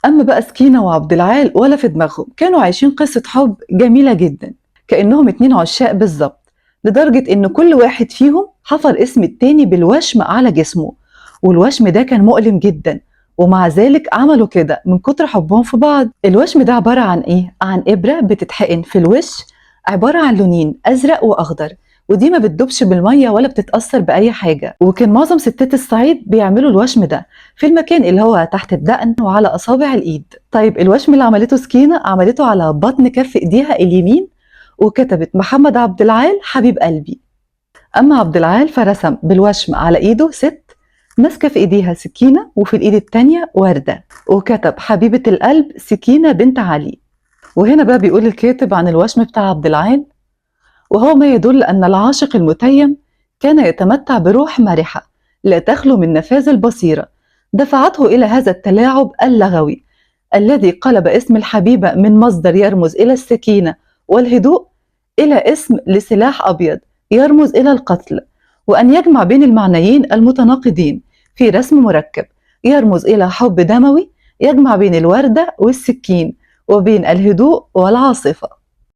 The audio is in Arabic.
أما بقى سكينة وعبد العال ولا في دماغهم، كانوا عايشين قصة حب جميلة جدا، كأنهم اتنين عشاق بالظبط، لدرجة إن كل واحد فيهم حفر اسم التاني بالوشم على جسمه، والوشم ده كان مؤلم جدا، ومع ذلك عملوا كده من كتر حبهم في بعض. الوشم ده عبارة عن إيه؟ عن إبرة بتتحقن في الوش، عبارة عن لونين أزرق وأخضر، ودي ما بتدوبش بالمية ولا بتتأثر بأي حاجة. وكان معظم ستات الصعيد بيعملوا الوشم ده في المكان اللي هو تحت الدقن وعلى أصابع الإيد. طيب الوشم اللي عملته سكينة عملته على بطن كف إيديها اليمين، وكتبت محمد عبد العال حبيب قلبي. أما عبد العال فرسم بالوشم على إيده ست ماسكة في إيديها سكينة، وفي الإيد التانية وردة، وكتب حبيبة القلب سكينة بنت علي. وهنا بقى بيقول الكاتب عن الوشم بتاع عبد العال: وهو ما يدل أن العاشق المتيم كان يتمتع بروح مرحة لا تخلو من نفاذ البصيرة، دفعته إلى هذا التلاعب اللغوي الذي قلب اسم الحبيبة من مصدر يرمز إلى السكينة والهدوء إلى اسم لسلاح أبيض يرمز إلى القتل، وأن يجمع بين المعنيين المتناقضين في رسم مركب يرمز إلى حب دموي يجمع بين الوردة والسكين وبين الهدوء والعاصفة.